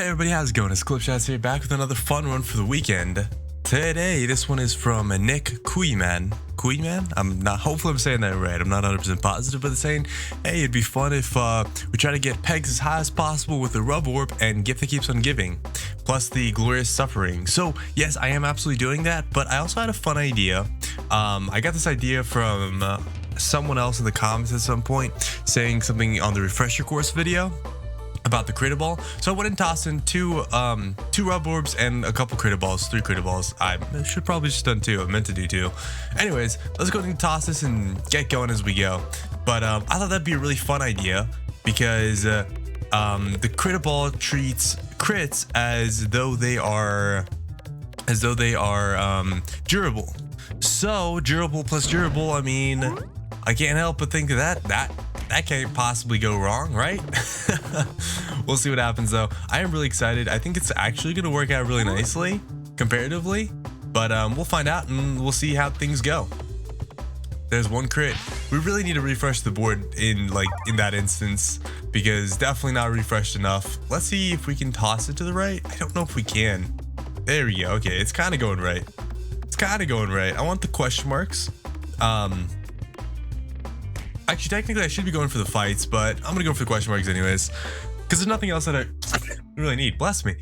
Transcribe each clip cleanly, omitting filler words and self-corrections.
Hey everybody, how's it going? It's Clippedshots here, back with another fun one for the weekend. Today, this one is from Nick Kuiman. Hopefully I'm saying that right. I'm not 100% positive, but it's saying, hey, it'd be fun if we try to get pegs as high as possible with the Rubborb and gift that keeps on giving, plus the glorious suffering. So yes, I am absolutely doing that, but I also had a fun idea. I got this idea from someone else in the comments at some point, saying something on the refresher course video about the Critiball. So I went and tossed in two Rubborbs and a couple Critiballs, 3 Critiballs. I should probably just done 2. I meant to do 2. Anyways, let's go ahead and toss this and get going as we go. But I thought that'd be a really fun idea because the Critiball treats crits as though they are durable. So durable plus durable, I mean, I can't help but think that can't possibly go wrong, right? We'll see what happens though. I am really excited. I think it's actually going to work out really nicely comparatively, but we'll find out and we'll see how things go. There's one crit. We really need to refresh the board in that instance, because definitely not refreshed enough. Let's see if we can toss it to the right. I don't know if we can. There we go. Okay, it's kind of going right. I want the question marks. Actually, technically, I should be going for the fights, but I'm gonna go for the question marks anyways, because there's nothing else that I really need. Bless me.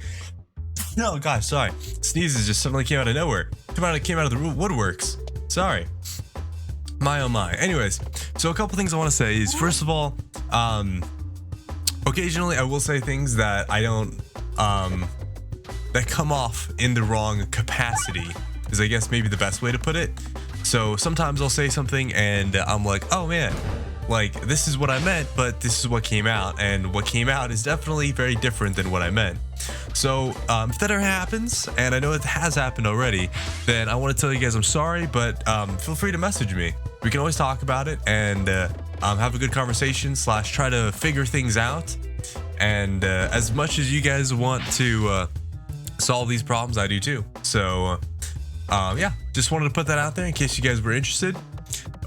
No, gosh, sorry. Sneezes just suddenly came out of nowhere. Came out of the woodworks. Sorry. My oh my. Anyways, so a couple things I want to say is, first of all, occasionally I will say things that I don't, that come off in the wrong capacity, is I guess maybe the best way to put it. So sometimes I'll say something and I'm like, oh man, like this is what I meant, but this is what came out, and what came out is definitely very different than what I meant. So if that ever happens, and I know it has happened already, then I want to tell you guys I'm sorry, but feel free to message me. We can always talk about it and have a good conversation / try to figure things out. And as much as you guys want to solve these problems, I do too. So yeah, just wanted to put that out there in case you guys were interested,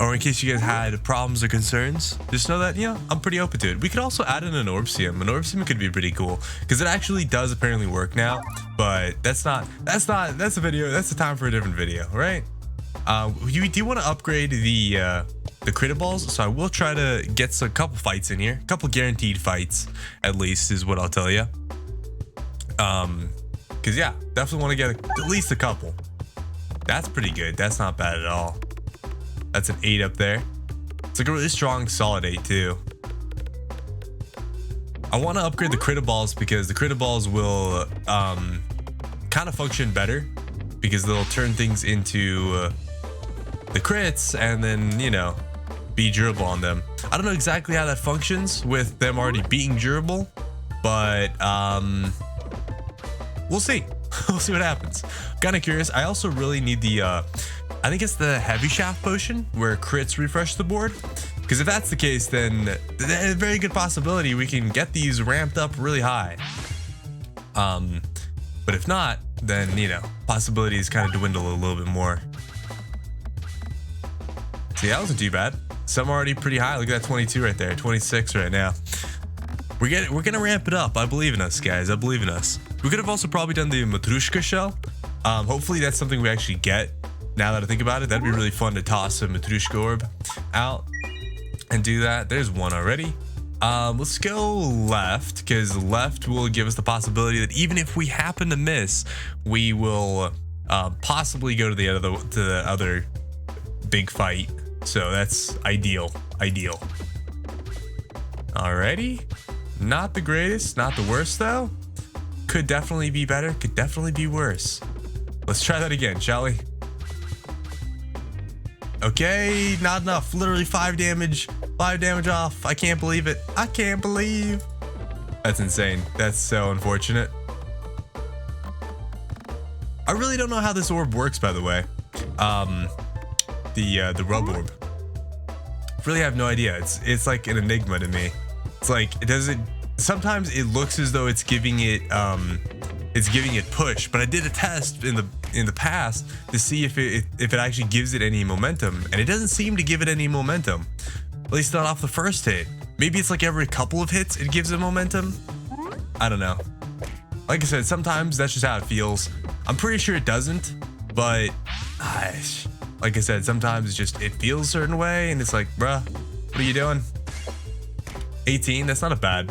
or in case you guys had problems or concerns. Just know that, you know, I'm pretty open to it. We could also add in an orbsium. An orbsium could be pretty cool, because it actually does apparently work now, but that's a video. That's the time for a different video, right? You do want to upgrade the Critiballs, so I will try to get a couple fights in here, a couple guaranteed fights at least, is what I'll tell you. Because yeah, definitely want to get at least a couple. That's pretty good. That's not bad at all. That's an 8 up there. It's like a really strong, solid 8 too. I want to upgrade the Critiballs because the Critiballs will kind of function better, because they'll turn things into the crits and then, you know, be durable on them. I don't know exactly how that functions with them already being durable, but we'll see. We'll see what happens. Kind of curious. I also really need the I think it's the heavy shaft potion where crits refresh the board, because if that's the case, then there's a very good possibility we can get these ramped up really high. But if not, then, you know, possibilities kind of dwindle a little bit more. See, that wasn't too bad. Some are already pretty high. Look at that 22 right there, 26 right now. We're gonna ramp it up. I believe in us, guys. I believe in us. We could have also probably done the Matrushka shell. Hopefully that's something we actually get. Now that I think about it, that'd be really fun to toss a Matrushka orb out and do that. There's one already. Let's go left, because left will give us the possibility that even if we happen to miss, we will possibly go to the other big fight. So that's ideal. Alrighty. Not the greatest, not the worst though. Could definitely be better, could definitely be worse. Let's try that again, shall we? Okay, not enough. Literally 5 damage off. I can't believe it. I can't believe. That's insane. That's so unfortunate. I really don't know how this orb works, by the way. The Rubborb. Really have no idea. It's like an enigma to me. It's like, it doesn't, sometimes it looks as though it's giving it push, but I did a test in the past to see if it actually gives it any momentum, and it doesn't seem to give it any momentum, at least not off the first hit. Maybe it's like every couple of hits it gives it momentum. I don't know. Like I said, sometimes that's just how it feels. I'm pretty sure it doesn't, but like I said, sometimes it's just, it feels a certain way, and it's like, bruh, what are you doing? 18, that's not a bad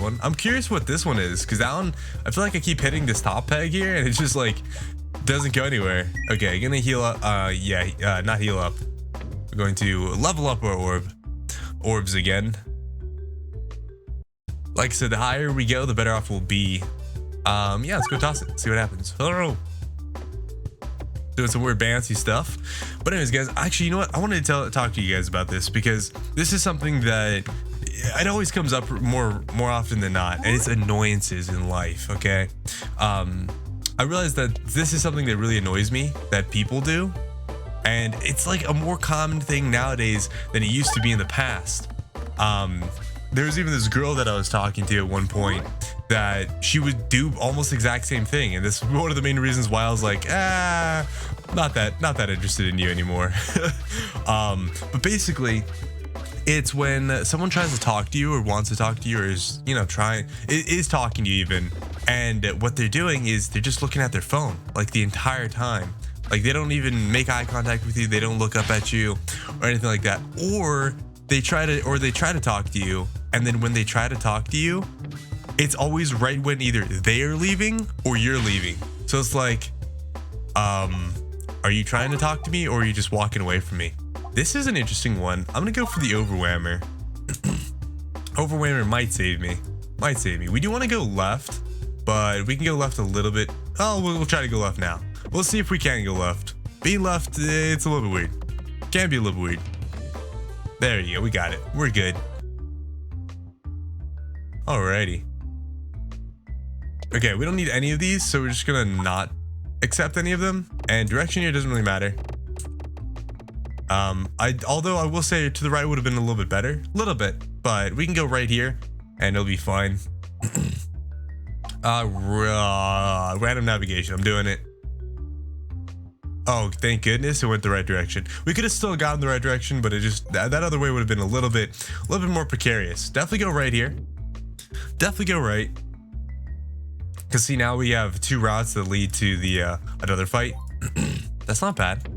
one. I'm curious what this one is, because that one, I feel like I keep hitting this top peg here, and it's just like, doesn't go anywhere. Okay, gonna heal up, not heal up. We're going to level up our orbs again. Like I said, the higher we go, the better off we'll be. Yeah, let's go toss it, see what happens. Hello. Doing some weird bouncy stuff. But anyways, guys, actually, you know what? I wanted to talk to you guys about this, because this is something that it always comes up more often than not, and it's annoyances in life. Okay, I realized that this is something that really annoys me that people do, and it's like a more common thing nowadays than it used to be in the past. There was even this girl that I was talking to at one point that she would do almost the exact same thing, and this is one of the main reasons why I was like, not that interested in you anymore. But basically, it's when someone tries to talk to you or wants to talk to you, or is, you know, is talking to you even, and what they're doing is they're just looking at their phone like the entire time. Like, they don't even make eye contact with you, they don't look up at you or anything like that. Or they try to talk to you, and then when they try to talk to you, it's always right when either they're leaving or you're leaving. So it's like, are you trying to talk to me, or are you just walking away from me? This is an interesting one. I'm gonna go for the overwhammer. Overwhammer might save me. We do want to go left, but we can go left a little bit. Oh, we'll try to go left now. We'll see if we can go left. Being left, it's a little bit weird. Can be a little weird. There you go, we got it. We're good. Alrighty. Okay, we don't need any of these, so we're just gonna not accept any of them. And direction here doesn't really matter. Although I will say to the right would have been a little bit better, but we can go right here and it'll be fine. Random navigation, I'm doing it. Oh, thank goodness it went the right direction. We could have still gotten the right direction, but it just, that other way would have been a little bit more precarious. Definitely go right here. Definitely go right. Because see, now we have 2 routes that lead to the another fight. That's not bad.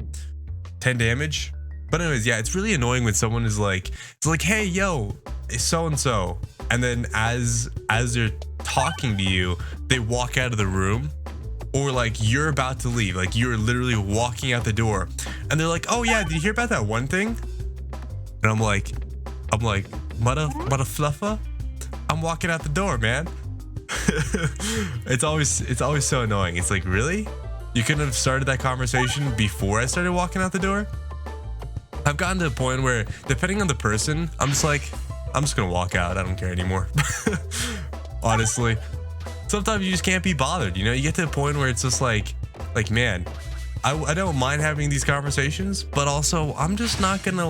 10 damage. But anyways, yeah, it's really annoying when someone is like, it's like, hey, yo, so and so, and then as they're talking to you, they walk out of the room, or like you're about to leave, like you're literally walking out the door, and they're like, oh yeah, did you hear about that one thing? And I'm like, mother fluffer, I'm walking out the door, man. It's always so annoying. It's like, really? You couldn't have started that conversation before I started walking out the door? I've gotten to a point where, depending on the person, I'm just gonna walk out. I don't care anymore. Honestly, sometimes you just can't be bothered. You know, you get to a point where it's just like, man, I don't mind having these conversations, but also I'm just not gonna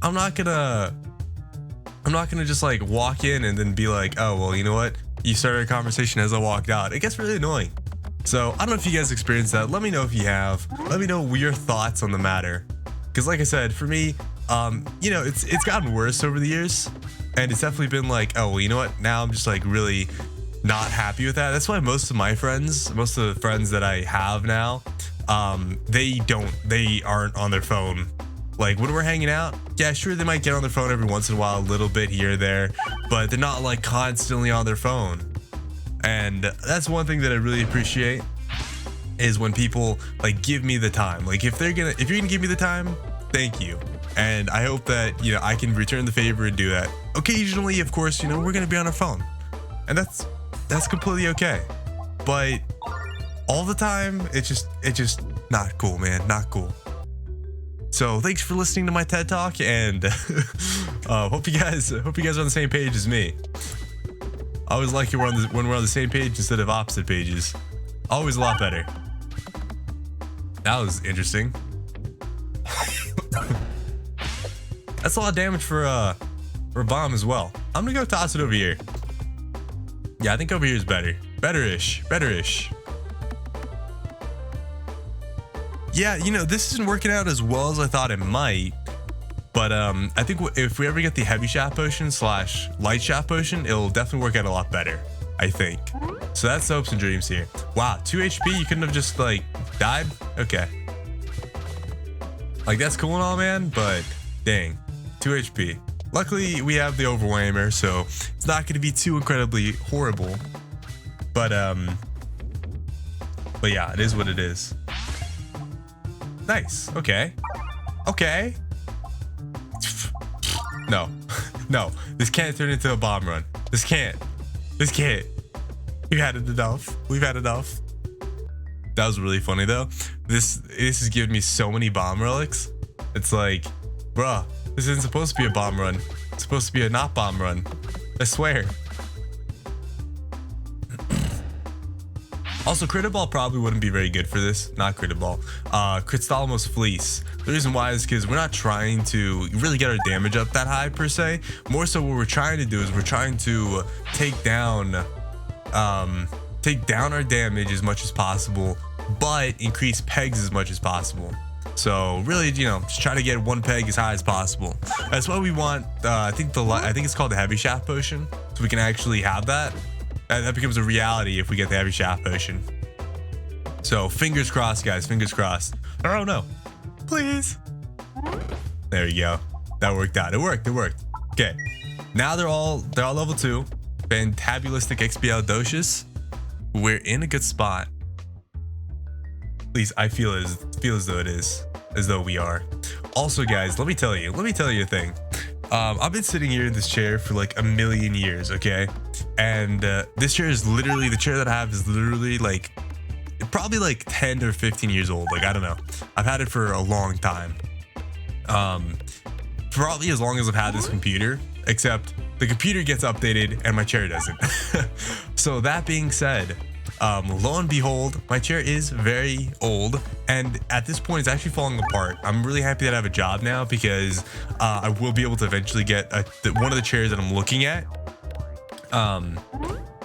I'm not gonna just like walk in and then be like, oh, well, you know what? You started a conversation as I walked out. It gets really annoying. So I don't know if you guys experienced that. Let me know if you have. Let me know your thoughts on the matter. Because like I said, for me, you know, it's gotten worse over the years, and it's definitely been like, oh, well, you know what? Now I'm just like really not happy with that. That's why most of the friends that I have now, they aren't on their phone. Like when we're hanging out, yeah, sure, they might get on their phone every once in a while, a little bit here or there, but they're not like constantly on their phone. And that's one thing that I really appreciate, is when people like give me the time. Like if you're gonna give me the time, thank you. And I hope that, you know, I can return the favor and do that. Occasionally, of course, you know, we're gonna be on our phone, and that's completely okay. But all the time, it's just not cool, man. Not cool. So thanks for listening to my TED Talk, and hope you guys are on the same page as me. I always like it when we're on the same page instead of opposite pages. Always a lot better. That was interesting. That's a lot of damage for a bomb as well. I'm gonna go toss it over here. Yeah, I think over here is better. Better-ish. Yeah, you know, this isn't working out as well as I thought it might. But I think if we ever get the heavy shaft potion / light shaft potion, it'll definitely work out a lot better, I think. So that's hopes and dreams here. Wow, 2 HP. You couldn't have just like died. Okay. Like that's cool and all, man, but dang, 2 HP. Luckily, we have the overwhelmer, so it's not going to be too incredibly horrible. But yeah, it is what it is. Nice. Okay. Okay. No. No. This can't turn into a bomb run. This can't. This can't. We've had it enough. We've had enough. That was really funny though. This is giving me so many bomb relics. It's like, bruh, this isn't supposed to be a bomb run. It's supposed to be a not bomb run. I swear. Also, Critiball probably wouldn't be very good for this. Not Critiball. Critstallamos Fleece. The reason why is because we're not trying to really get our damage up that high per se. More so what we're trying to do is we're trying to take down our damage as much as possible, but increase pegs as much as possible. So really, you know, just try to get one peg as high as possible. That's why we want, I think it's called the heavy shaft potion. So we can actually have that. That becomes a reality if we get the heavy shaft potion. So fingers crossed, guys, fingers crossed. Oh no, please. There you go. That worked out. It worked. Okay. Now they're all level 2. Fantabulistic XPL We're in a good spot. At least I feel as though it is, as though we are. Also, guys, let me tell you a thing. I've been sitting here in this chair for like a million years, okay? And this chair is literally, the chair that I have is literally like, probably like 10 or 15 years old. Like, I don't know. I've had it for a long time. Probably as long as I've had this computer, except the computer gets updated and my chair doesn't. So that being said, lo and behold, my chair is very old, and at this point it's actually falling apart. I'm really happy that I have a job now because I will be able to eventually get one of the chairs that I'm looking at.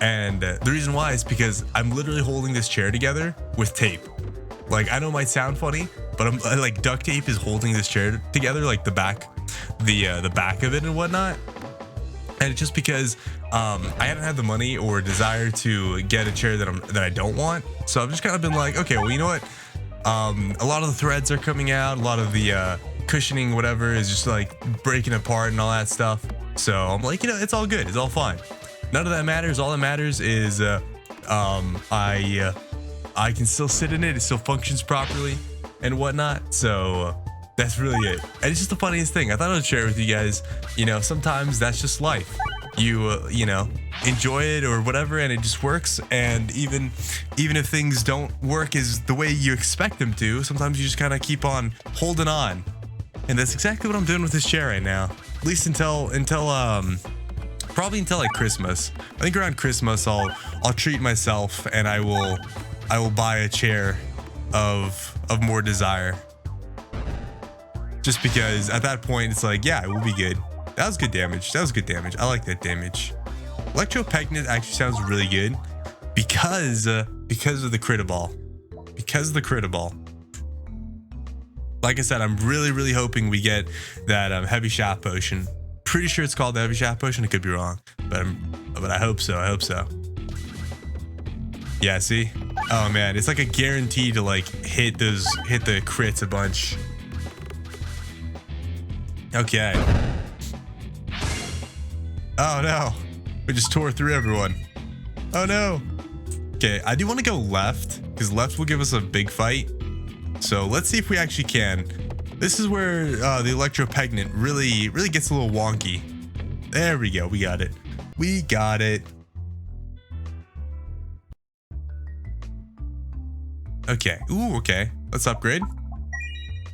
And the reason why is because I'm literally holding this chair together with tape. Like, I know it might sound funny, but I'm like, duct tape is holding this chair together, like the back of it and whatnot. And it's just because I haven't had the money or desire to get a chair that I don't want. So I've just kind of been like, okay, well, you know what? A lot of the threads are coming out. A lot of the cushioning, whatever, is just like breaking apart and all that stuff. So I'm like, you know, it's all good. It's all fine. None of that matters. All that matters is I can still sit in it. It still functions properly and whatnot. So that's really it. And it's just the funniest thing. I thought I'd share with you guys, you know, sometimes that's just life. You know, enjoy it or whatever, and it just works. And even if things don't work as the way you expect them to, sometimes you just kind of keep on holding on. And that's exactly what I'm doing with this chair right now. At least until probably until like Christmas. I think around Christmas I'll treat myself and I will buy a chair of more desire. Just because at that point it's like, yeah, it will be good. That was good damage. That was good damage. I like that damage. Electropegnet actually sounds really good because of the Critiball. Because of the Critiball. Like I said, I'm really hoping we get that heavy shaft potion. Pretty sure it's called the heavy shaft potion. It could be wrong, but I hope so. I hope so. Yeah, see? Oh man, it's like a guarantee to like hit the crits a bunch. Okay. Oh no, we just tore through everyone. Oh no. Okay, I do want to go left because left will give us a big fight. So let's see if we actually can. This is where the Electropegnet really gets a little wonky. There we go. We got it. We got it. Okay. Ooh, okay. Let's upgrade.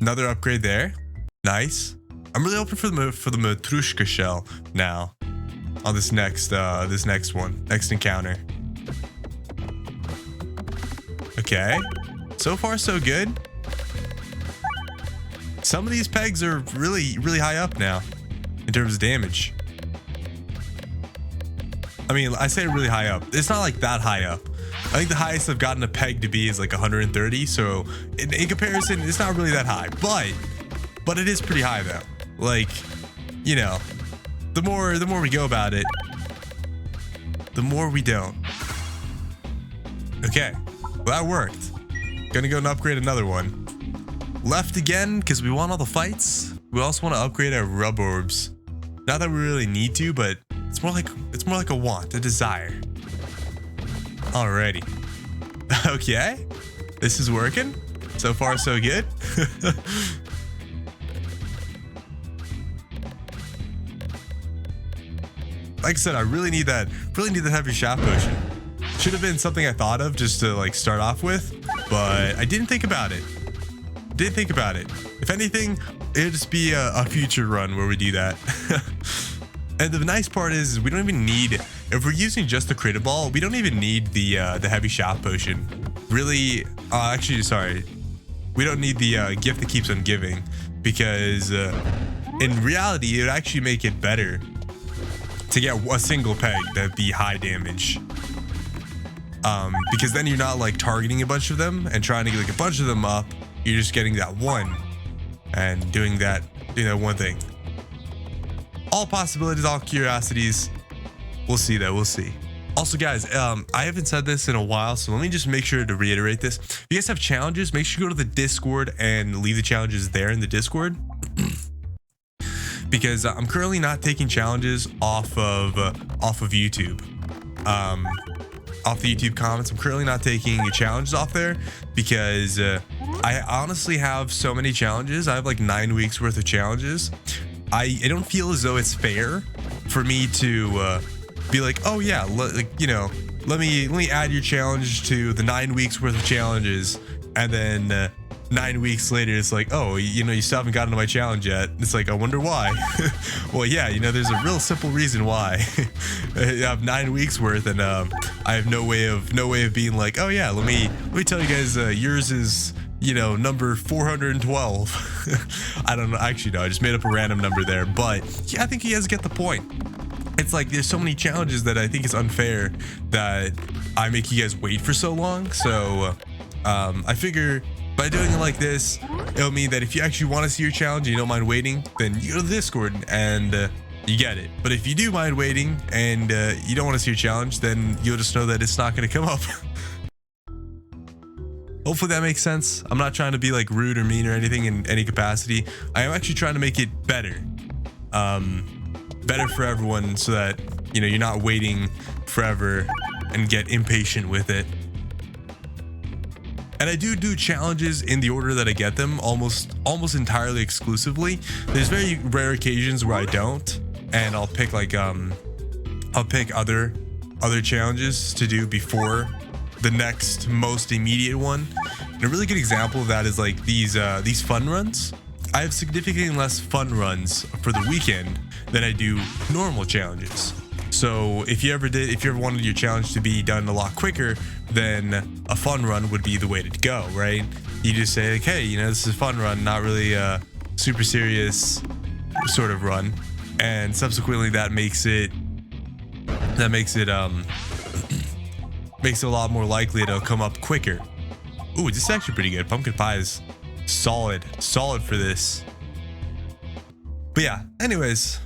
Another upgrade there. Nice. I'm really hoping for the Matrushka shell now on this next encounter. Okay. So far so good. Some of these pegs are really high up now in terms of damage. I mean, I say really high up. It's not like that high up. I think the highest I've gotten a peg to be is like 130. So in comparison, it's not really that high, but it is pretty high though. Like, you know, the more we go about it, the more we don't. Okay, well, that worked. Gonna go and upgrade another one. Left again, because we want all the fights. We also want to upgrade our Rubborbs. Not that we really need to, but it's more like a want, a desire. Alrighty. Okay, this is working. So far, so good. Like I said, I really need that heavy shaft potion. Should have been something I thought of just to like start off with, but I didn't think about it. If anything, it'll just be a future run where we do that. And the nice part is we don't even need, if we're using just the Critiball, we don't even need the heavy shaft potion. Really, actually, sorry. We don't need the gift that keeps on giving, because in reality, it would actually make it better to get a single peg that'd be high damage. Because then you're not like targeting a bunch of them and trying to get like a bunch of them up. You're just getting that one and doing that one thing. All possibilities, all curiosities. We'll see though, we'll see. Also guys, I haven't said this in a while, so let me just make sure to reiterate this. If you guys have challenges, make sure you go to the Discord and leave the challenges there in the Discord. Because I'm currently not taking challenges off of YouTube. Off the YouTube comments, I'm currently not taking challenges off there because I honestly have so many challenges. I have like 9 weeks worth of challenges. I don't feel as though it's fair for me to be like, oh yeah, let me add your challenge to the 9 weeks worth of challenges, and then 9 weeks later it's like, oh, you still haven't gotten to my challenge yet. It's like, I wonder why. Well, yeah, there's a real simple reason why. I have 9 weeks worth, and I have no way of being like, oh yeah, let me tell you guys, yours is number 412. I don't know, actually no, I just made up a random number there, but yeah, I think you guys get the point. It's like there's so many challenges that I think it's unfair that I make you guys wait for so long. So I figure by doing it like this, it'll mean that if you actually want to see your challenge and you don't mind waiting, then you go to the Discord and you get it. But if you do mind waiting and you don't want to see your challenge, then you'll just know that it's not going to come up. Hopefully that makes sense. I'm not trying to be like rude or mean or anything in any capacity. I am actually trying to make it better. Better for everyone so that, you're not waiting forever and get impatient with it. And I do challenges in the order that I get them, almost entirely exclusively. There's very rare occasions where I don't, and I'll pick like I'll pick other challenges to do before the next most immediate one. And a really good example of that is like these fun runs. I have significantly less fun runs for the weekend than I do normal challenges. So if you ever wanted your challenge to be done a lot quicker, then a fun run would be the way to go, right? You just say like, hey, this is a fun run, not really a super serious sort of run, and subsequently that makes it a lot more likely it'll come up quicker. Ooh, this is actually pretty good. Pumpkin pie is solid for this. But yeah, anyways,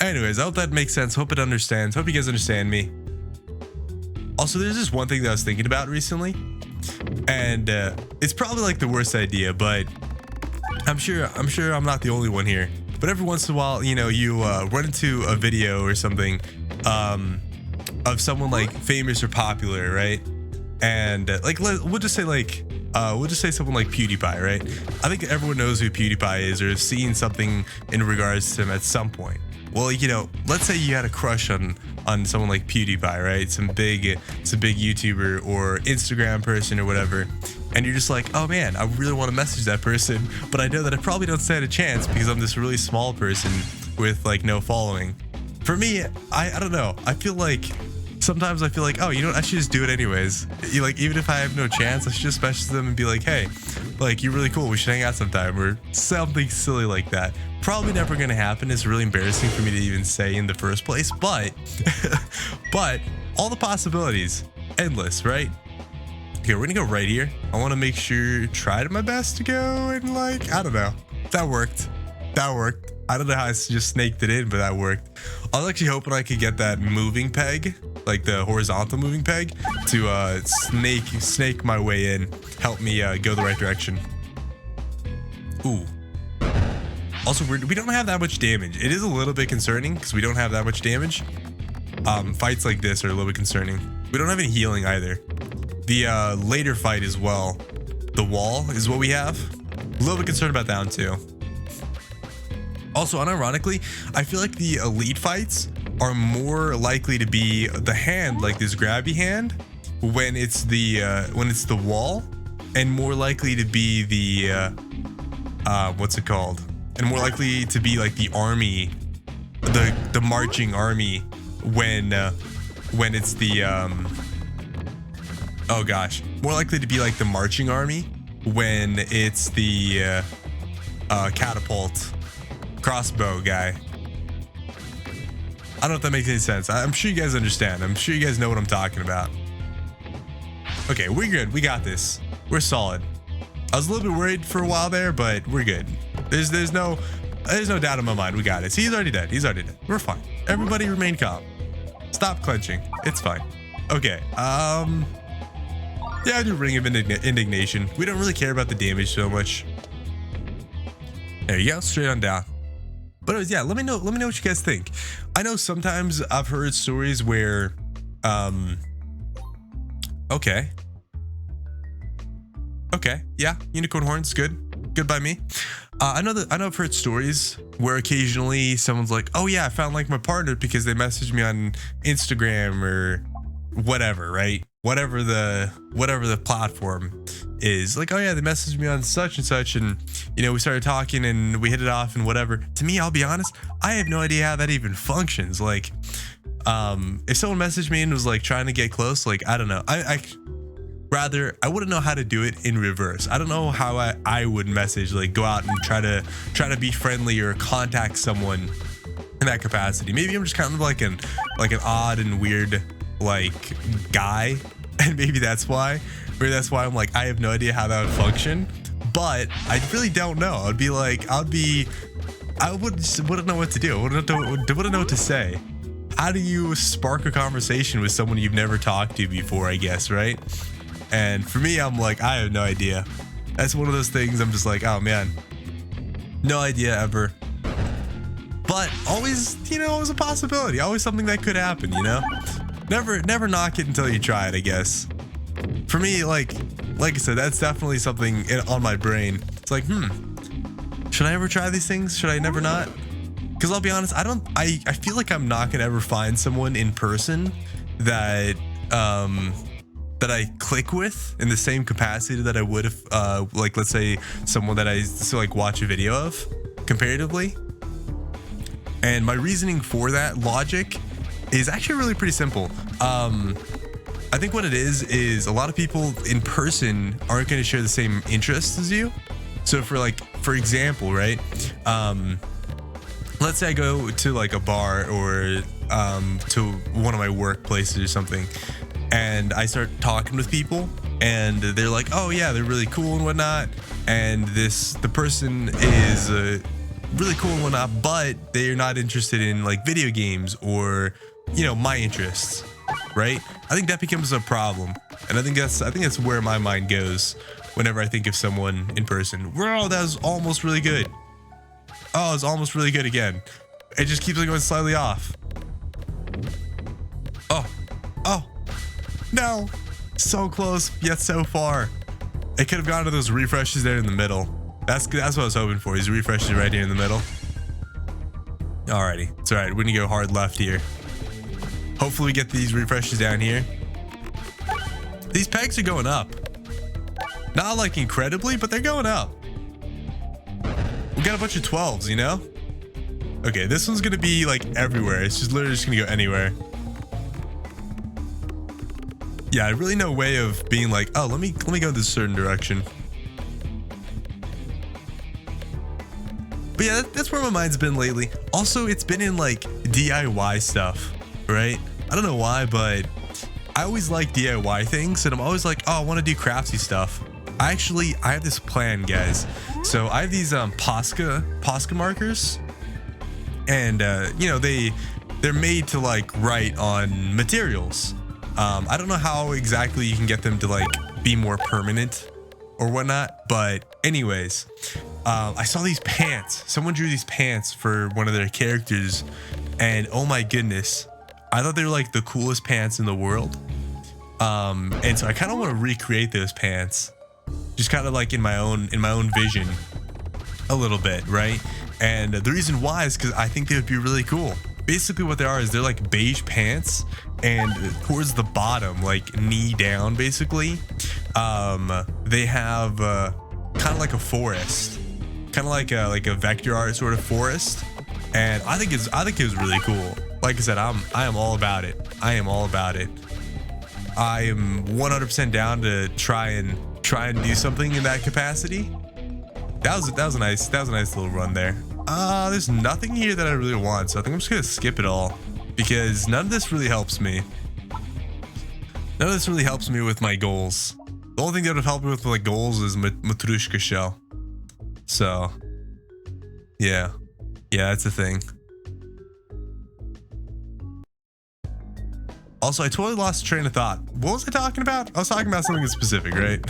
I hope that makes sense. Hope it understands. Hope you guys understand me. Also, there's this one thing that I was thinking about recently, and it's probably like the worst idea, but I'm sure I'm not the only one here. But every once in a while, you run into a video or something of someone like famous or popular, right? And like we'll just say someone like PewDiePie, right? I think everyone knows who PewDiePie is or has seen something in regards to him at some point. Well, let's say you had a crush on someone like PewDiePie, right? Some big YouTuber or Instagram person or whatever, and you're just like, oh man, I really want to message that person, but I know that I probably don't stand a chance because I'm this really small person with like no following. For me, I don't know. Sometimes I feel like, oh, I should just do it anyways. Even if I have no chance, I should just message them and be like, hey, like, you're really cool. We should hang out sometime, or something silly like that. Probably never gonna happen. It's really embarrassing for me to even say in the first place, but all the possibilities, endless, right? Okay, we're gonna go right here. I want to make sure, try my best to go and like, I don't know. That worked. I don't know how I just snaked it in, but that worked. I was actually hoping I could get that moving peg like the horizontal moving peg, to snake my way in, help me go the right direction. Ooh. Also, we don't have that much damage. It is a little bit concerning because we don't have that much damage. Fights like this are a little bit concerning. We don't have any healing either. The later fight as well, the wall is what we have. A little bit concerned about that one too. Also, unironically, I feel like the elite fights are more likely to be the hand, like this grabby hand, when it's the wall, and more likely to be the what's it called? And more likely to be like the army, the marching army, when it's the oh gosh, more likely to be like the marching army when it's the catapult crossbow guy. I don't know if that makes any sense. I'm sure you guys understand. I'm sure you guys know what I'm talking about. Okay, we're good. We got this. We're solid. I was a little bit worried for a while there, but we're good. There's no doubt in my mind. We got it. See, he's already dead. He's already dead. We're fine. Everybody remain calm. Stop clenching. It's fine. Okay. Yeah, I do Ring of Indignation. We don't really care about the damage so much. There you go. Straight on down. But yeah, let me know what you guys think. I know sometimes I've heard stories where okay, yeah, unicorn horns, good by me. I know I've heard stories where occasionally someone's like, oh yeah, I found like my partner because they messaged me on Instagram or whatever, right? Whatever the platform is, like, oh yeah, they messaged me on such and such, and you know, we started talking and we hit it off and whatever. To me, I'll be honest, I have no idea how that even functions. Like, if someone messaged me and was like trying to get close, like, I don't know, I wouldn't know how to do it in reverse. I don't know how I would message, like go out and try to be friendly or contact someone in that capacity. Maybe I'm just kind of like an odd and weird like guy, and maybe that's why I'm like, I have no idea how that would function, but I really don't know. I wouldn't know what to do. I wouldn't know what to say. How do you spark a conversation with someone you've never talked to before, I guess, right? And for me, I'm like, I have no idea. That's one of those things I'm just like, oh man, no idea ever. But always, you know, always a possibility, always something that could happen, you know? Never knock it until you try it, I guess. For me, like I said, that's definitely something on my brain. It's like, should I ever try these things? Should I never not? Because I'll be honest, I feel like I'm not gonna ever find someone in person that I click with in the same capacity that I would if like, let's say someone that I still like watch a video of comparatively. And my reasoning for that logic is actually really pretty simple. I think what it is a lot of people in person aren't going to share the same interests as you. So for example, right? Let's say I go to like a bar or to one of my workplaces or something, and I start talking with people, and they're like, oh yeah, they're really cool and whatnot, and the person is really cool and whatnot, but they're not interested in like video games or, you know, my interests, right? I think that becomes a problem, and I think that's where my mind goes whenever I think of someone in person. Whoa, that was almost really good. Oh, it's almost really good again. It just keeps going slightly off. Oh, no, so close yet so far. It could have gone to those refreshes there in the middle. That's what I was hoping for. These refreshes right here in the middle. Alrighty, it's alright. We're gonna go hard left here. Hopefully we get these refreshes down here. These pegs are going up. Not like incredibly, but they're going up. We got a bunch of 12s, you know? Okay, this one's gonna be like everywhere. It's just literally just gonna go anywhere. Yeah, really no way of being like, oh, let me go this certain direction. But yeah, that's where my mind's been lately. Also, it's been in like DIY stuff, right? I don't know why, but I always like DIY things, and I'm always like, oh, I want to do craftsy stuff. I have this plan, guys. So I have these Posca markers, and you know, they're made to like write on materials. I don't know how exactly you can get them to like be more permanent or whatnot, but anyways, I saw these pants. Someone drew these pants for one of their characters, and oh my goodness, I thought they were like the coolest pants in the world. And so I kind of want to recreate those pants, just kind of like in my own vision a little bit, right? And the reason why is because I think they would be really cool. Basically what they are is they're like beige pants, and towards the bottom, like knee down basically, they have kind of like a forest, kind of like a vector art sort of forest, and I think it was really cool. Like I said, I am all about it. I am all about it. I am 100% down to try and do something in that capacity. That was a nice little run there. There's nothing here that I really want, so I think I'm just gonna skip it all because none of this really helps me. None of this really helps me with my goals. The only thing that would help me with my goals is Matrushka shell. So yeah, that's the thing. Also, I totally lost train of thought. What was I talking about? I was talking about something specific, right?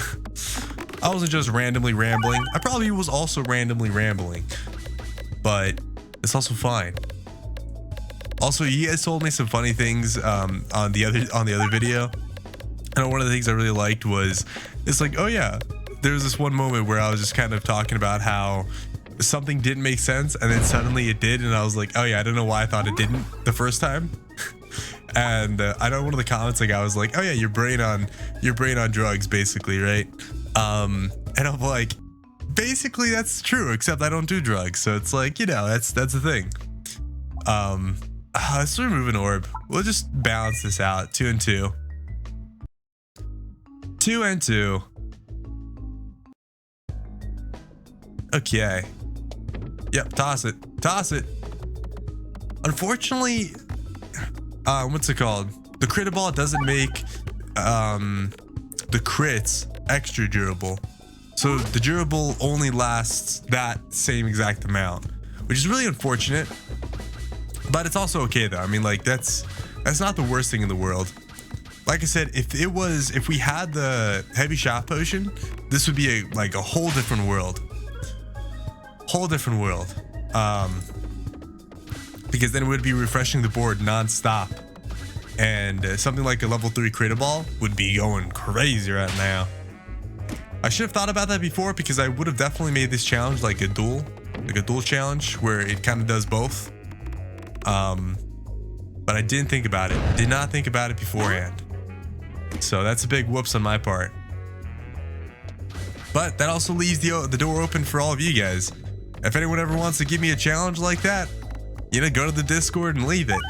I wasn't just randomly rambling. I probably was also randomly rambling, but it's also fine. Also, you guys told me some funny things on the other video. And one of the things I really liked was, it's like, oh yeah, there was this one moment where I was just kind of talking about how something didn't make sense, and then suddenly it did, and I was like, oh yeah, I don't know why I thought it didn't the first time. And I know one of the comments, like, I was like, oh yeah, your brain on drugs, basically, right? And I'm like, basically that's true, except I don't do drugs, so it's like, you know, that's the thing. Let's remove an orb. We'll just balance this out. 2 and 2. 2 and 2. Okay. Yep, toss it. Toss it. Unfortunately, what's it called? The Critiball doesn't make the crits extra durable. So the durable only lasts that same exact amount, which is really unfortunate. But it's also okay though. I mean, like, that's not the worst thing in the world. Like I said, if we had the heavy shot potion, this would be like a whole different world. Whole different world. Because then it would be refreshing the board non-stop. And something like a level 3 Critiball would be going crazy right now. I should have thought about that before, because I would have definitely made this challenge like a duel challenge where it kind of does both. But I didn't think about it. Did not think about it beforehand. So that's a big whoops on my part. But that also leaves the door open for all of you guys. If anyone ever wants to give me a challenge like that, you know, go to the Discord and leave it.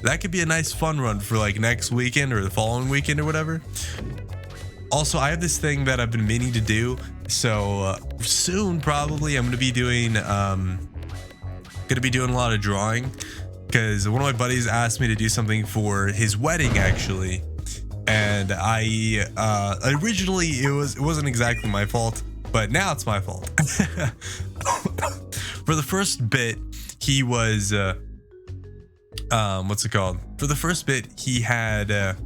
That could be a nice fun run for like next weekend or the following weekend or whatever. Also, I have this thing that I've been meaning to do. So soon, probably, I'm gonna be doing a lot of drawing, because one of my buddies asked me to do something for his wedding, actually. And I originally it wasn't exactly my fault, but now it's my fault. For the first bit, he was what's it called? For the first bit, he hadn't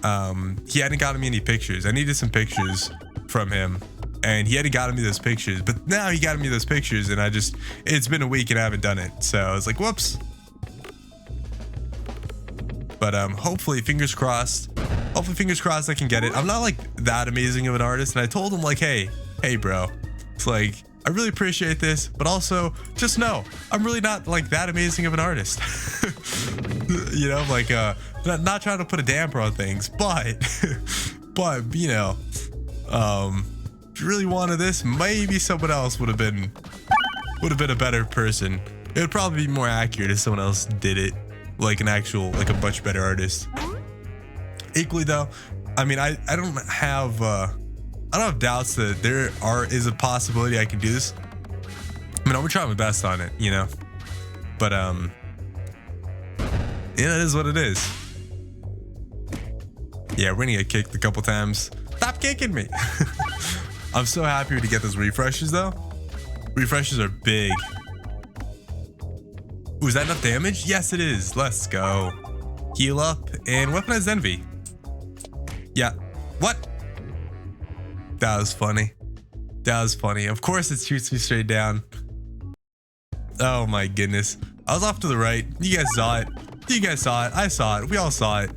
gotten me any pictures. I needed some pictures from him, and he hadn't gotten me those pictures. But now he got me those pictures, and it's been a week and I haven't done it. So I was like, whoops. But hopefully, fingers crossed. Hopefully, fingers crossed, I can get it. I'm not like that amazing of an artist, and I told him like, hey bro, it's like, I really appreciate this, but also just know I'm really not like that amazing of an artist. You know, like not trying to put a damper on things, but you know, if you really wanted this, maybe someone else would have been a better person. It would probably be more accurate if someone else did it, like a much better artist. Equally though, I mean, I don't have doubts that there is a possibility I can do this. I mean, I'm gonna try my best on it, you know. But yeah, it is what it is. Yeah, we're gonna get kicked a couple times. Stop kicking me. I'm so happy to get those refreshes though. Refreshes are big. Ooh, is that enough damage? Yes, it is. Let's go. Heal up and weaponize envy. Yeah. What? That was funny. That was funny. Of course it shoots me straight down. Oh my goodness. I was off to the right. You guys saw it. You guys saw it. I saw it. We all saw it.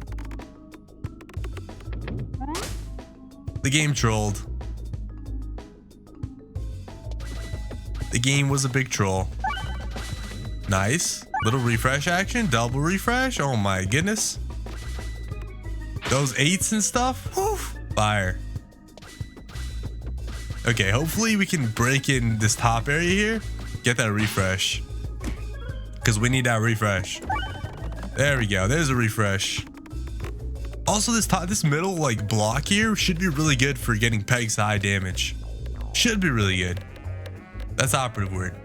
The game trolled. The game was a big troll. Nice. Little refresh action. Double refresh. Oh my goodness. Those 8s and stuff. Whew. Fire. Okay, hopefully we can break in this top area here. Get that refresh. Because we need that refresh. There we go. There's a refresh. Also, this middle like block here should be really good for getting pegs to high damage. Should be really good. That's the operative word.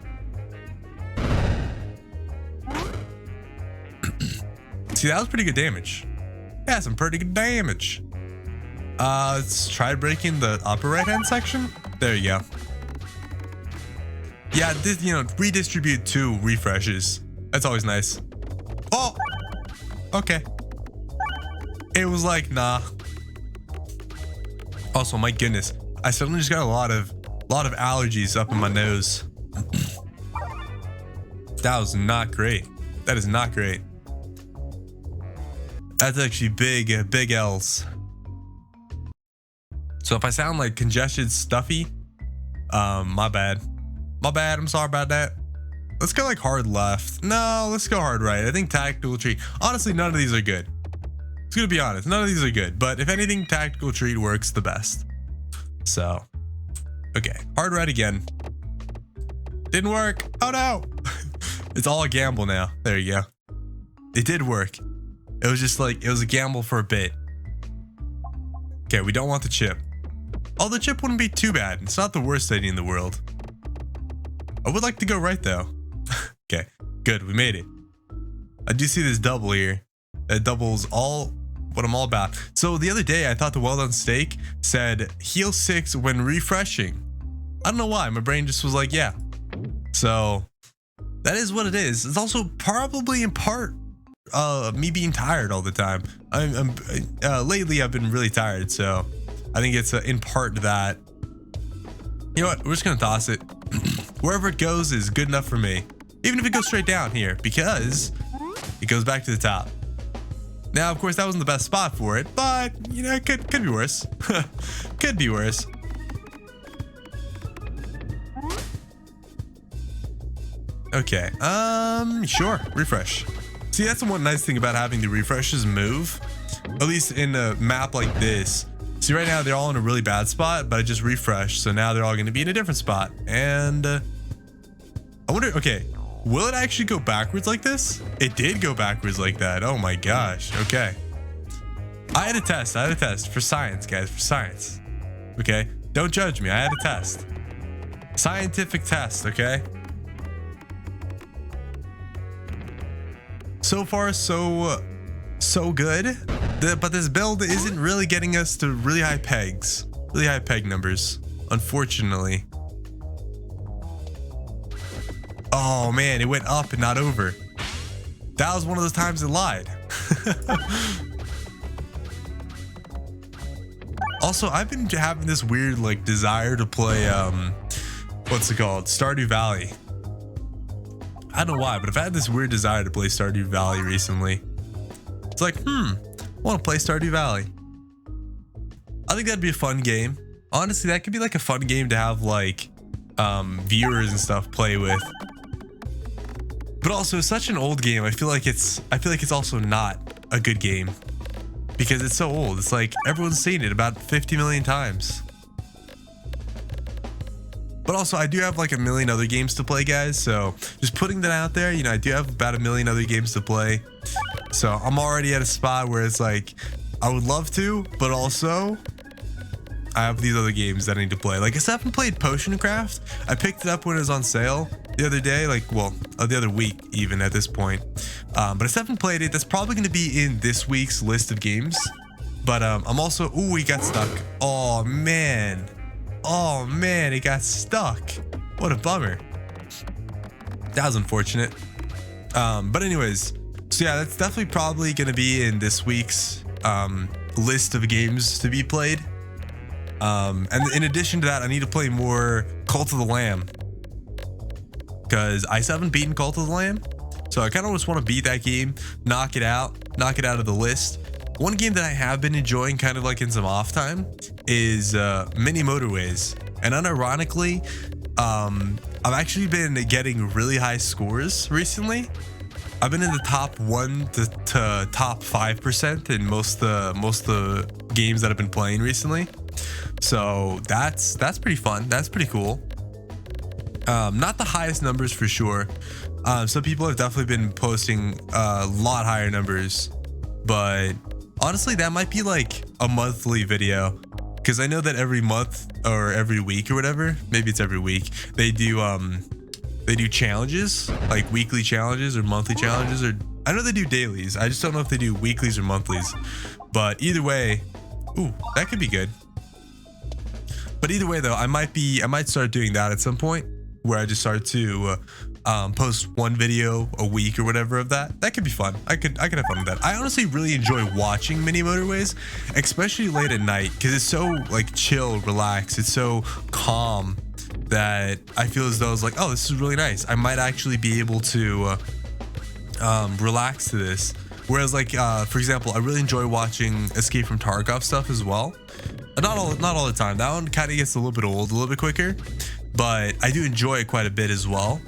See, that was pretty good damage. Yeah, some pretty good damage. Let's try breaking the upper right hand section. There you go. Yeah, this, you know, redistribute 2 refreshes. That's always nice. Oh, okay. It was like, nah. Also, my goodness, I suddenly just got a lot of allergies up in my nose. That was not great. That is not great. That's actually big L's. So if I sound like congested, stuffy, my bad. My bad. I'm sorry about that. Let's go like hard left. No, let's go hard right. I think tactical treat. Honestly, none of these are good. It's gonna be honest. None of these are good. But if anything, tactical treat works the best. So, okay, hard right again. Didn't work. Oh no. It's all a gamble now. There you go. It did work. It was just like, it was a gamble for a bit. Okay, we don't want the chip. Oh, the chip wouldn't be too bad. It's not the worst idea in the world. I would like to go right though. Okay, good, we made it. I do see this double here. That doubles all what I'm all about. So the other day I thought the well done steak said heal 6 when refreshing. I don't know why, my brain just was like, yeah. So that is what it is. It's also probably in part me being tired all the time. Lately I've been really tired, so I think it's in part that. You know what, we're just gonna toss it. Wherever it goes is good enough for me, even if it goes straight down here, because it goes back to the top. Now of course that wasn't the best spot for it, but you know, it could be worse. Could be worse. Okay, sure, refresh. See, that's the one nice thing about having the refreshes move, at least in a map like this. See, right now they're all in a really bad spot, but I just refreshed, so now they're all going to be in a different spot. And I wonder, okay, will it actually go backwards like this? It did go backwards like that. Oh my gosh. Okay. I had a test for science, guys, for science. Okay, don't judge me. I had a test. Scientific test, okay? So far, so good. But this build isn't really getting us to really high pegs. Really high peg numbers, unfortunately. Oh man, it went up and not over. That was one of those times it lied. Also, I've been having this weird like desire to play what's it called? Stardew Valley. I don't know why, but I've had this weird desire to play Stardew Valley recently. It's like, I want to play Stardew Valley. I think that'd be a fun game. Honestly, that could be like a fun game to have like viewers and stuff play with. But also, it's such an old game. I feel like it's also not a good game because it's so old. It's like everyone's seen it about 50 million times. But also, I do have like a million other games to play, guys. So just putting that out there, you know, I do have about a million other games to play. So I'm already at a spot where it's like, I would love to, but also I have these other games that I need to play. Like I still haven't played Potion Craft. I picked it up when it was on sale the other day, like, well, the other week even at this point. But I still haven't played it. That's probably going to be in this week's list of games. But I'm also, ooh, we got stuck. Oh man, it got stuck. What a bummer. That was unfortunate. But anyways, so yeah, that's definitely probably going to be in this week's list of games to be played. And in addition to that, I need to play more Cult of the Lamb, because I still haven't beaten Cult of the Lamb. So I kind of just want to beat that game, knock it out of the list. One game that I have been enjoying kind of like in some off time is Mini Motorways. And unironically, I've actually been getting really high scores recently. I've been in the top 1 to top 5% in most of the games that I've been playing recently. So that's pretty fun. That's pretty cool. Not the highest numbers for sure. Some people have definitely been posting a lot higher numbers, but honestly, that might be like a monthly video, because I know that every month or every week or whatever, maybe it's every week, they do challenges, like weekly challenges or monthly challenges, or I know they do dailies. I just don't know if they do weeklies or monthlies. But either way, ooh, that could be good. But either way though, I might start doing that at some point, where I just start to post one video a week or whatever of that. That could be fun. I could have fun with that. I honestly really enjoy watching Mini Motorways, especially late at night, because it's so like chill, relaxed. It's so calm that I feel as though it's like, oh, this is really nice. I might actually be able to relax to this. Whereas like, for example, I really enjoy watching Escape from Tarkov stuff as well. Not all the time. That one kind of gets a little bit old, a little bit quicker, but I do enjoy it quite a bit as well.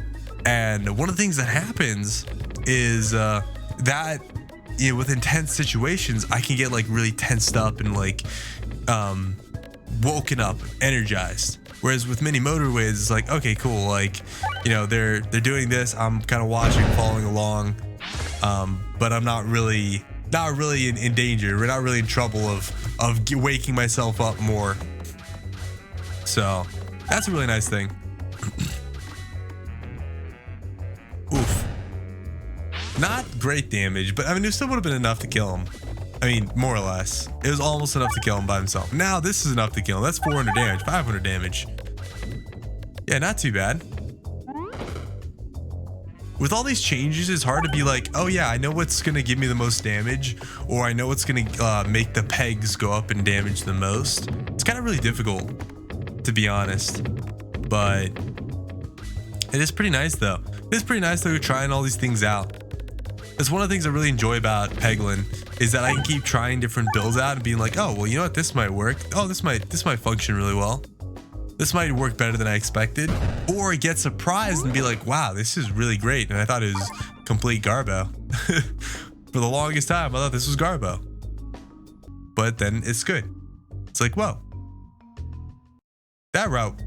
And one of the things that happens is that, you know, with intense situations, I can get like really tensed up and like woken up, energized. Whereas with Mini Motorways, it's like, okay, cool. Like, you know, they're doing this. I'm kind of watching, following along, but I'm not really in danger. We're not really in trouble of waking myself up more. So that's a really nice thing. Oof. Not great damage, but I mean, it still would have been enough to kill him. I mean, more or less. It was almost enough to kill him by himself. Now this is enough to kill him. That's 400 damage, 500 damage. Yeah, not too bad. With all these changes, it's hard to be like, oh yeah, I know what's going to give me the most damage, or I know what's going to make the pegs go up in damage the most. It's kind of really difficult, to be honest. But it is pretty nice though. It's pretty nice that we're trying all these things out. That's one of the things I really enjoy about Peglin, is that I can keep trying different builds out and being like, oh, well, you know what, this might work. Oh, this might function really well. This might work better than I expected. Or get surprised and be like, wow, this is really great. And I thought it was complete garbo. For the longest time, I thought this was garbo. But then it's good. It's like, whoa. That route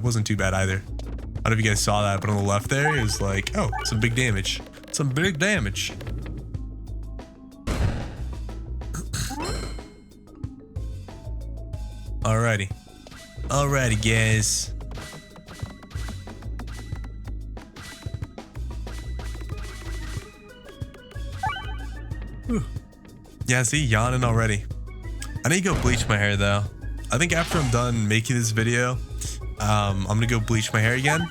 wasn't too bad either. I don't know if you guys saw that, but on the left there, it was like, oh, some big damage. Some big damage. Alrighty. Alrighty, guys. Whew. Yeah, see, yawning already. I need to go bleach my hair, though. I think after I'm done making this video, I'm gonna go bleach my hair again.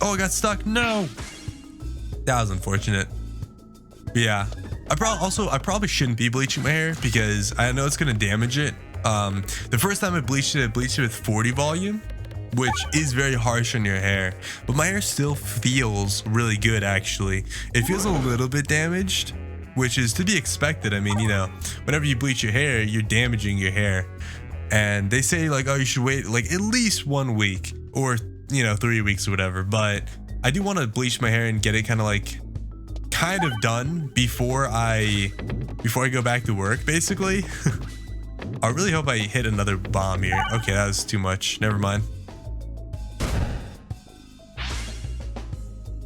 Oh, I got stuck. No. That was unfortunate. But yeah, I probably shouldn't be bleaching my hair, because I know it's gonna damage it. The first time I bleached it with 40 volume, which is very harsh on your hair, but my hair still feels really good. Actually, it feels a little bit damaged, which is to be expected. I mean, you know, whenever you bleach your hair, you're damaging your hair, and they say like, oh, you should wait like at least 1 week, or, you know, 3 weeks or whatever. But I do want to bleach my hair and get it kind of done before I go back to work, basically. I really hope I hit another bomb here. Okay, that was too much. Never mind.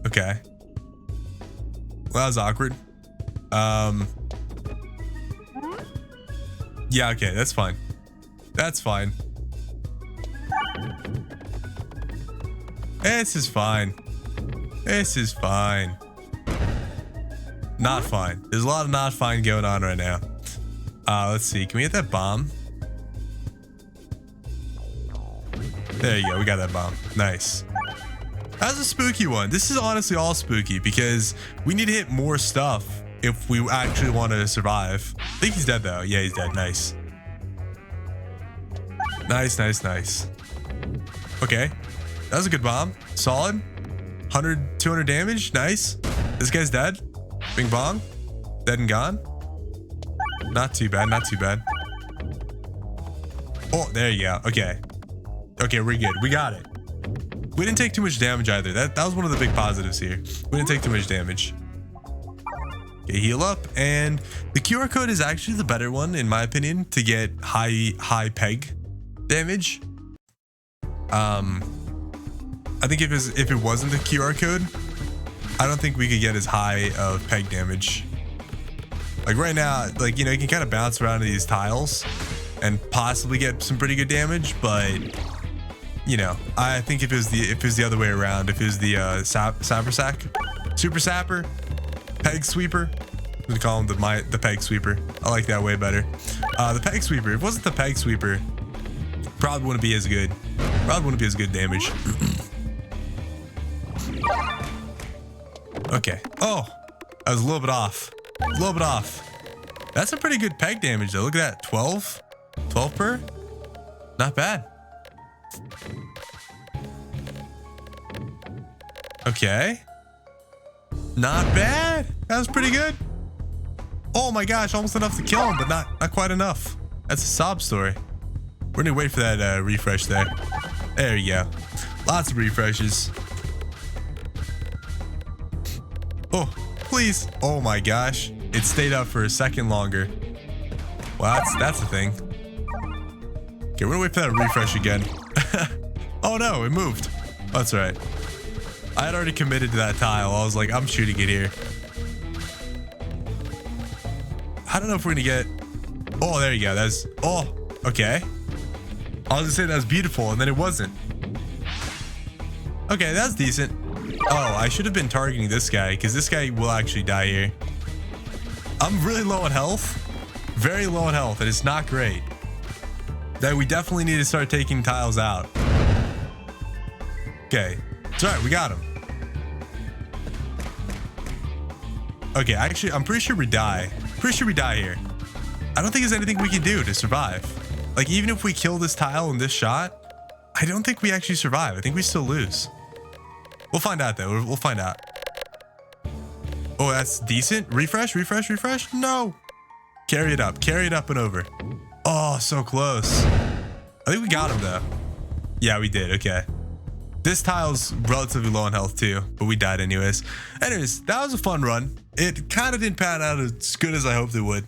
Okay. Well, that was awkward. Yeah, okay, that's fine. That's fine. This is fine. This is fine. Not fine. There's a lot of not fine going on right now. Let's see. Can we hit that bomb? There you go. We got that bomb. Nice. That was a spooky one. This is honestly all spooky because we need to hit more stuff if we actually want to survive. I think he's dead though. Yeah, he's dead. Nice. Nice, nice, nice. Okay. That was a good bomb. Solid. 100, 200 damage. Nice. This guy's dead. Bing bong. Dead and gone. Not too bad. Not too bad. Oh, there you go. Okay. Okay, we're good. We got it. We didn't take too much damage either. That was one of the big positives here. We didn't take too much damage. Okay, heal up. And the QR code is actually the better one, in my opinion, to get high peg damage. I think if it wasn't the QR code, I don't think we could get as high of peg damage. Like right now, like, you know, you can kind of bounce around to these tiles and possibly get some pretty good damage, but you know, I think if it was the other way around, if it was the super sapper, peg sweeper, we call him the peg sweeper. I like that way better. The peg sweeper. If it wasn't the peg sweeper, probably wouldn't be as good. Probably wouldn't be as good damage. Okay. Oh, I was a little bit off. A little bit off. That's a pretty good peg damage though. Look at that. 12 per. Not bad. Okay. Not bad. That was pretty good. Oh my gosh, almost enough to kill him, but not quite enough. That's a sob story. We're gonna wait for that refresh there. There you go. Lots of refreshes. Oh, please. Oh my gosh. It stayed up for a second longer. Well, that's the thing. Okay, we're gonna wait for that refresh again. Oh no, it moved. Oh, that's all right. I had already committed to that tile. I was like, I'm shooting it here. I don't know if we're gonna get... Oh, there you go. That's... Oh, okay. I was gonna say that was beautiful, and then it wasn't. Okay, that's decent. Oh, I should have been targeting this guy, because this guy will actually die here. I'm really low on health. Very low on health, and it's not great. That we definitely need to start taking tiles out. Okay. It's all right. We got him. Okay, actually, I'm pretty sure we die. Pretty sure we die here. I don't think there's anything we can do to survive. Like, even if we kill this tile in this shot, I don't think we actually survive. I think we still lose. We'll find out, though. We'll find out. Oh, that's decent. Refresh, refresh, refresh. No. Carry it up and over. Oh, so close. I think we got him, though. Yeah, we did. Okay. This tile's relatively low on health, too, but we died anyways. Anyways, that was a fun run. It kind of didn't pan out as good as I hoped it would.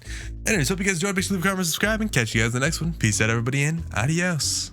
Anyways, hope you guys enjoyed. Make sure to leave a comment, subscribe, and catch you guys in the next one. Peace out, everybody, and adios.